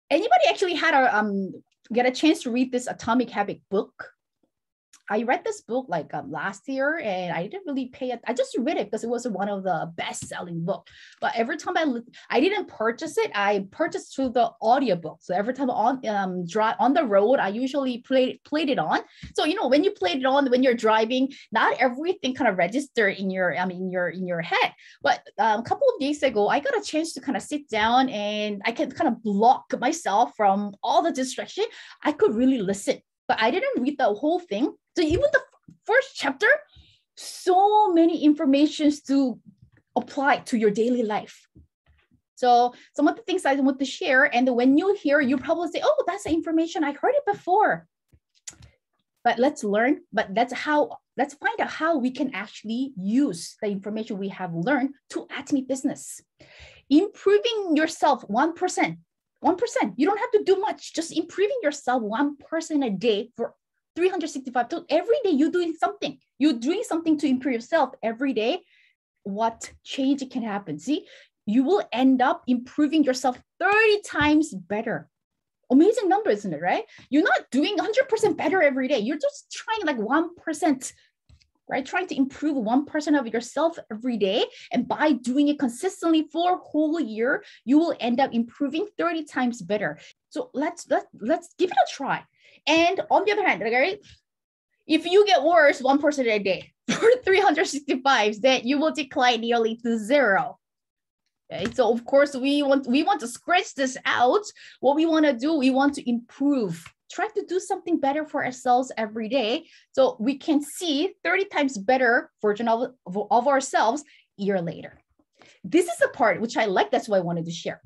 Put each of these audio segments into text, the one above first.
Anybody actually had a get a chance to read this Atomic Habit book? I read this book like last year, and I didn't really pay it. I just read it because it was one of the best-selling books. But every time I didn't purchase it. I purchased through the audiobook. So every time on the road, I usually played it on. So when you played it on when you're driving, not everything kind of register in your in your head. But a couple of days ago, I got a chance to kind of sit down, and I can kind of block myself from all the distraction. I could really listen, but I didn't read the whole thing. So even the first chapter, so many informations to apply to your daily life. So some of the things I want to share, and when you hear, you probably say, oh, that's the information, I heard it before. But let's learn, but let's find out how we can actually use the information we have learned to Atomy business. Improving yourself 1%. 1%. You don't have to do much, just improving yourself 1% a day for 365. So every day you're doing something. You're doing something to improve yourself every day. What change can happen? See, you will end up improving yourself 30 times better. Amazing number, isn't it, right? You're not doing 100% better every day. You're just trying like 1%, right? Trying to improve 1% of yourself every day. And by doing it consistently for a whole year, you will end up improving 30 times better. So let's give it a try. And on the other hand, right, if you get worse 1% a day for 365, then you will decline nearly to zero. Okay, so of course we want to scratch this out. What we want to do, we want to improve. Try to do something better for ourselves every day, so we can see 30 times better version of ourselves a year later. This is the part which I like. That's why I wanted to share.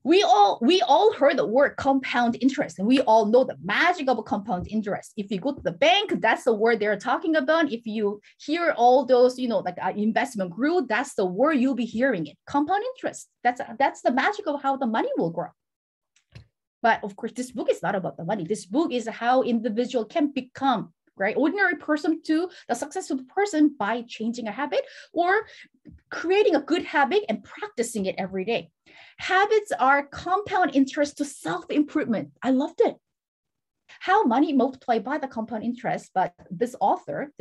We all heard the word compound interest, and we all know the magic of a compound interest. If you go to the bank, that's the word they're talking about. If you hear all those, like investment group, that's the word you'll be hearing it. Compound interest. That's the magic of how the money will grow. But of course, this book is not about the money. This book is how individual can become, right, ordinary person to the successful person by changing a habit or creating a good habit and practicing it every day. Habits are compound interest to self-improvement. I loved it. How money multiplied by the compound interest, but this author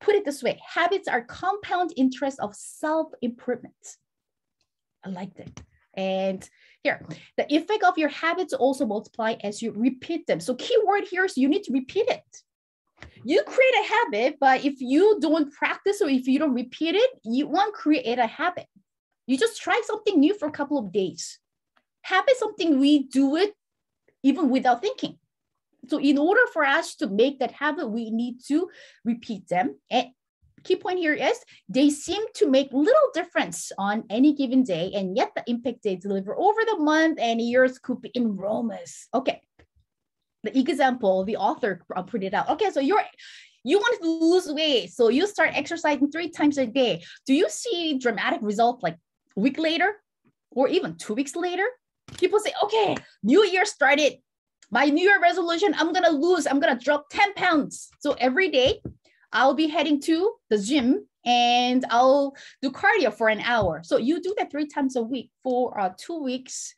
put it this way: habits are compound interest of self-improvement. I liked it. And here, the effect of your habits also multiply as you repeat them. So key word here is you need to repeat it. You create a habit, but if you don't practice or if you don't repeat it, you won't create a habit. You just try something new for a couple of days. Habit something we do it even without thinking. So in order for us to make that habit, we need to repeat them. And key point here is they seem to make little difference on any given day, and yet the impact they deliver over the month and years could be enormous. Okay. The example, the author put it out. Okay, so you want to lose weight, so you start exercising 3 times a day. Do you see dramatic results like a week later or even 2 weeks later? People say, okay, new year started. My new year resolution, I'm going to drop 10 pounds. So every day I'll be heading to the gym and I'll do cardio for an hour. So you do that 3 times a week for 2 weeks.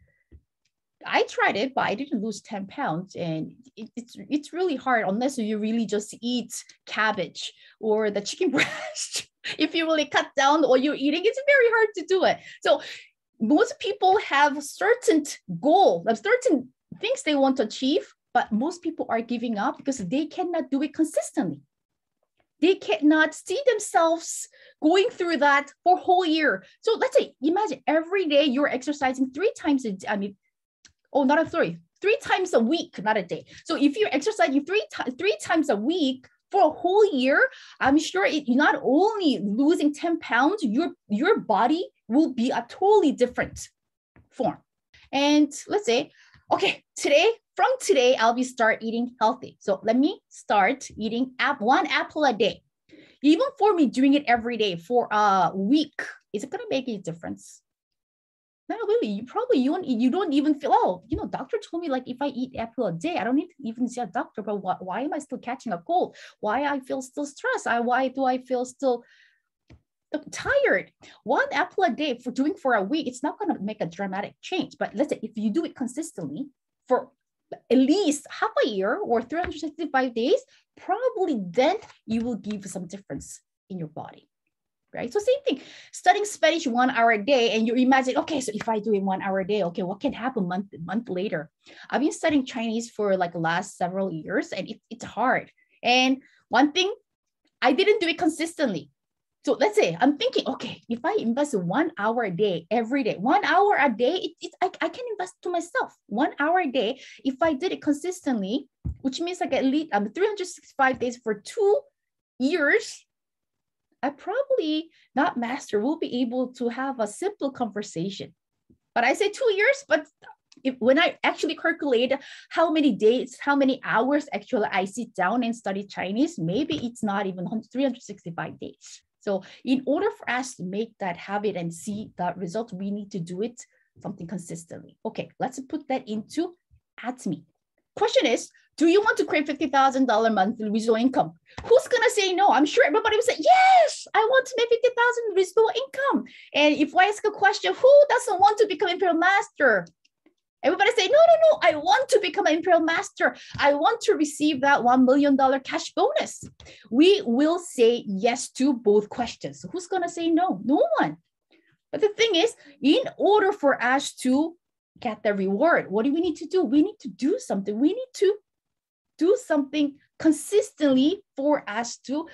I tried it, but I didn't lose 10 pounds. And it's really hard unless you really just eat cabbage or the chicken breast. If you really cut down what you're eating, it's very hard to do it. So most people have certain goal, certain things they want to achieve, but most people are giving up because they cannot do it consistently. They cannot see themselves going through that for a whole year. So let's say, imagine every day you're exercising 3 times a day. Three times a week, not a day. So if you're exercising three times a week for a whole year, I'm sure you're not only losing 10 pounds, your body will be a totally different form. And let's say, okay, from today, I'll be start eating healthy. So let me start eating 1 apple a day. Even for me doing it every day for a week, is it going to make a difference? Not really. You don't even feel, oh, doctor told me like if I eat apple a day, I don't need to even see a doctor, but why am I still catching a cold? Why I feel still stressed? Why do I feel still tired. One apple a day for doing for a week, it's not going to make a dramatic change. But let's say if you do it consistently for at least half a year or 365 days, probably then you will give some difference in your body. Right? So same thing, studying Spanish 1 hour a day, and you imagine, okay, so if I do it 1 hour a day, okay, what can happen month later? I've been studying Chinese for like the last several years, and it's hard. And one thing, I didn't do it consistently. So let's say I'm thinking, okay, if I invest 1 hour a day, every day, 1 hour a day, I can invest to myself 1 hour a day. If I did it consistently, which means like at least 365 days for 2 years, I probably not master will be able to have a simple conversation. But I say 2 years, but when I actually calculate how many days, how many hours actually I sit down and study Chinese, maybe it's not even 365 days. So in order for us to make that habit and see that result, we need to do it something consistently. Okay, let's put that into Atomy. Question is, do you want to create $50,000 monthly residual income? Who's going to say no? I'm sure everybody will say, yes, I want to make 50,000 residual income. And if I ask a question, who doesn't want to become Imperial Master? Everybody say, no, I want to become an Imperial Master. I want to receive that $1 million cash bonus. We will say yes to both questions. So who's going to say no? No one. But the thing is, in order for us to get the reward, what do we need to do? We need to do something. We need to do something consistently for us to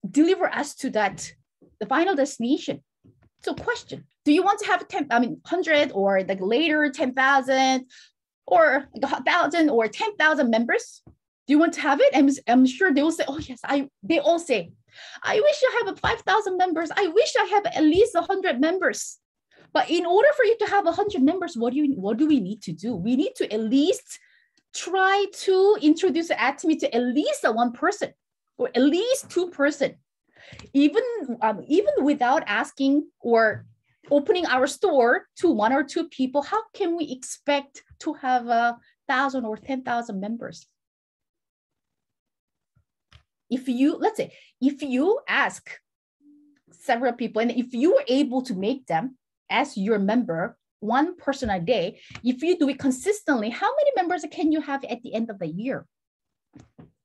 deliver us to that, the final destination. So question, do you want to have 100 or like later 10,000 or 1,000 or 10,000 members? Do you want to have it? I'm sure they will say, oh yes, they all say, I wish I have 5,000 members. I wish I have at least 100 members. But in order for you to have 100 members, what do we need to do? We need to at least try to introduce Atomy to at least one person or at least 2 person. Even without asking or opening our store to 1 or 2 people, how can we expect to have 1,000 or 10,000 members? Let's say, if you ask several people, and if you were able to make them as your member, 1 person a day, if you do it consistently, how many members can you have at the end of the year?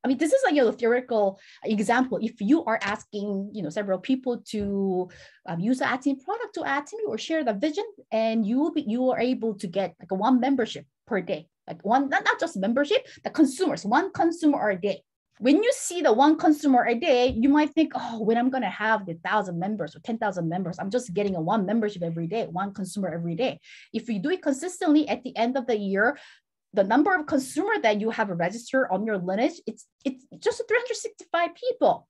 I mean, this is like a theoretical example. If you are asking, several people to use the Atomy product to Atomy or share the vision, and you are able to get like 1 membership per day, like one, not just membership, the consumers, 1 consumer a day. When you see the 1 consumer a day, you might think, oh, when I'm going to have the 1,000 members or 10,000 members, I'm just getting a 1 membership every day, 1 consumer every day. If you do it consistently, at the end of the year, the number of consumer that you have registered on your lineage, it's just 365 people.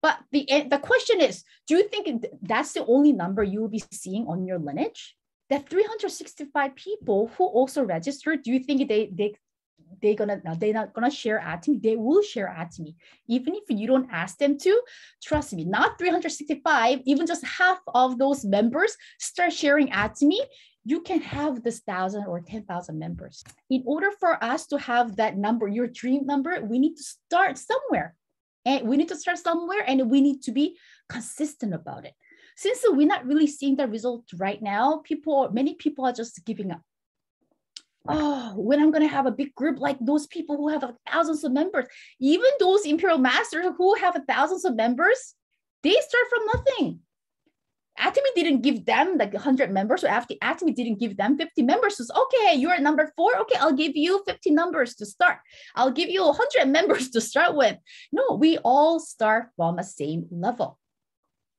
But the question is, do you think that's the only number you will be seeing on your lineage? That 365 people who also registered, do you think they're not gonna share Atomy? They will share Atomy. Even if you don't ask them to, trust me, not 365, even just half of those members start sharing Atomy, you can have this 1,000 or 10,000 members. In order for us to have that number, your dream number, we need to start somewhere. And we need to be consistent about it. Since we're not really seeing the result right now, many people are just giving up. Oh, when I'm going to have a big group like those people who have thousands of members, even those Imperial Masters who have thousands of members, they start from nothing. Atomy didn't give them like 100 members. So after Atomy didn't give them 50 members, so okay, you're number 4. Okay, I'll give you 50 numbers to start. I'll give you 100 members to start with. No, we all start from the same level.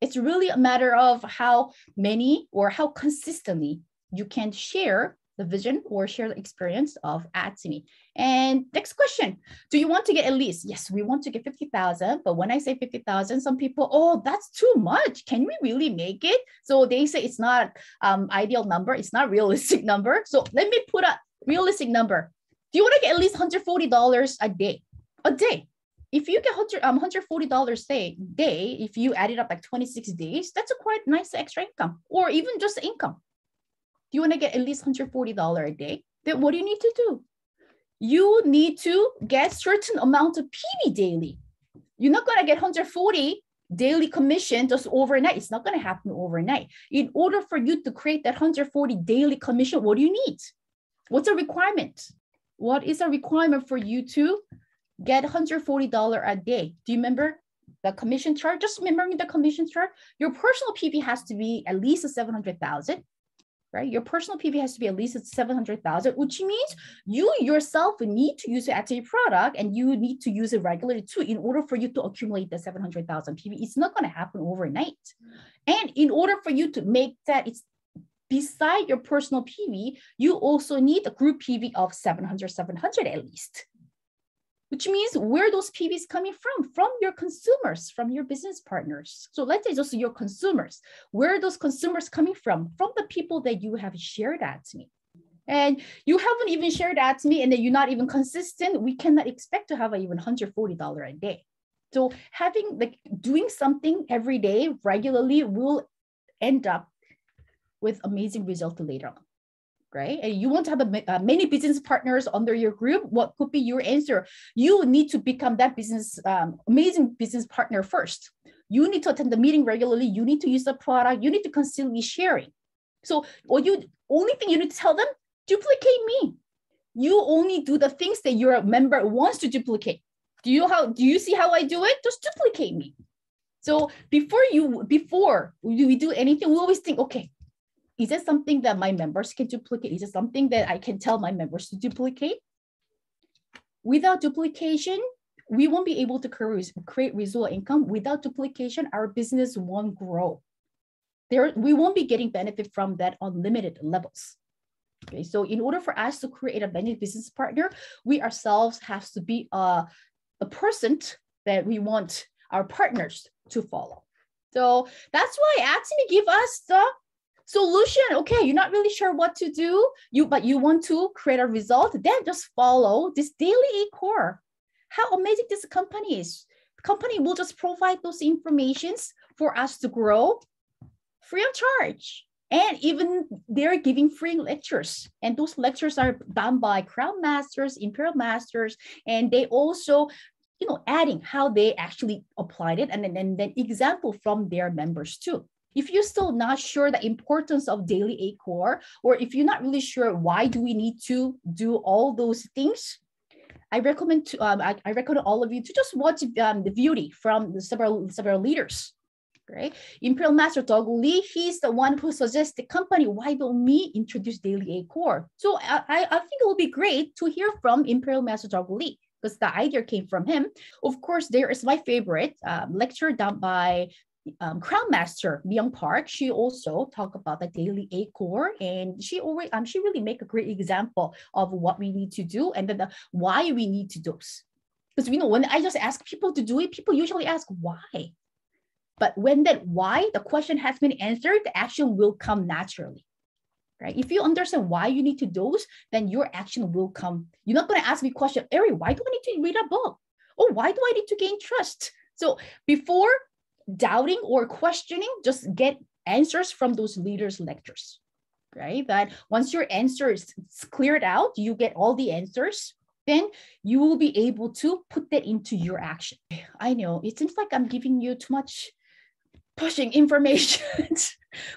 It's really a matter of how many or how consistently you can share the vision or share the experience of Atomy. And next question, do you want to get at least? Yes, we want to get 50,000. But when I say 50,000, some people, oh, that's too much. Can we really make it? So they say it's not ideal number. It's not realistic number. So let me put a realistic number. Do you want to get at least $140 a day? A day. If you get $140 a day, if you add it up like 26 days, that's a quite nice extra income, or even just income. You want to get at least $140 a day, then what do you need to do? You need to get certain amount of PB daily. You're not going to get 140 daily commission just overnight. It's not going to happen overnight. In order for you to create that 140 daily commission, what do you need? What's a requirement? What is a requirement for you to get $140 a day? Do you remember the commission chart? Just remembering the commission chart. Your personal PV has to be at least 700,000. Right? Your personal PV has to be at least 700,000, which means you yourself need to use the Atomy product and you need to use it regularly too in order for you to accumulate the 700,000 PV. It's not going to happen overnight. And in order for you to make that, it's beside your personal PV, you also need a group PV of 700 at least. Which means where those PVs coming from your consumers, from your business partners. So let's say those are your consumers. Where are those consumers coming from? From the people that you have shared that to me. And you haven't even shared that to me and then you're not even consistent. We cannot expect to have even $140 a day. So doing something every day regularly will end up with amazing results later on. Right? And you want to have many business partners under your group. What could be your answer? You need to become that amazing business partner first. You need to attend the meeting regularly. You need to use the product. You need to constantly sharing. So only thing you need to tell them, duplicate me. You only do the things that your member wants to duplicate. Do you see how I do it? Just duplicate me. So before we do anything, we always think, okay, is it something that my members can duplicate? Is it something that I can tell my members to duplicate? Without duplication, we won't be able to create residual income. Without duplication, our business won't grow. We won't be getting benefit from that unlimited levels. Okay, so in order for us to create a many business partner, we ourselves have to be a person that we want our partners to follow. So that's why Atomy give us the solution. Okay, you're not really sure what to do, but you want to create a result, then just follow this daily core. How amazing this company is. The company will just provide those informations for us to grow free of charge. And even they're giving free lectures. And those lectures are done by Crown Masters, Imperial Masters, and they also adding how they actually applied it and then example from their members too. If you're still not sure the importance of daily A-Core, or if you're not really sure why do we need to do all those things, I recommend all of you to just watch the beauty from the several leaders. Right? Imperial Master Doug Lee, he's the one who suggests the company, why don't we introduce daily A-Core? So I think it will be great to hear from Imperial Master Doug Lee, because the idea came from him. Of course, there is my favorite lecture done by Crown Master Myung Park. She also talked about the daily A-Core, and she really make a great example of what we need to do and then why we need to do. Because when I just ask people to do it, people usually ask why. But when that why, the question has been answered, the action will come naturally. Right? If you understand why you need to do those, then your action will come. You're not going to ask me a question, Ari, why do I need to read a book? Or why do I need to gain trust? So before doubting or questioning, just get answers from those leaders' lectures, right? That once your answer is cleared out, you get all the answers, then you will be able to put that into your action. I know it seems like I'm giving you too much pushing information,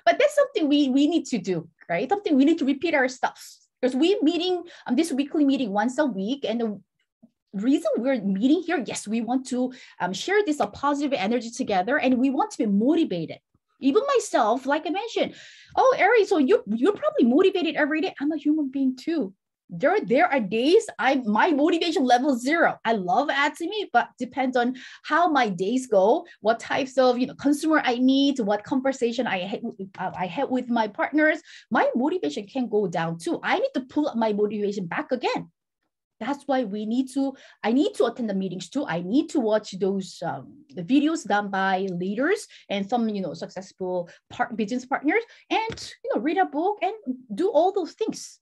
but that's something we need to do, right? Something we need to repeat our stuff, because we meeting this weekly meeting once a week, and the reason we're meeting here, yes, we want to share this positive energy together, and we want to be motivated. Even myself, like I mentioned, oh, Ari, so you're probably motivated every day. I'm a human being too. There are days my motivation level is 0. I love Atomy, but depends on how my days go, what types of consumer I meet, what conversation I had with my partners. My motivation can go down too. I need to pull up my motivation back again. That's why I need to attend the meetings too. I need to watch those the videos done by leaders and some successful business partners, and read a book and do all those things.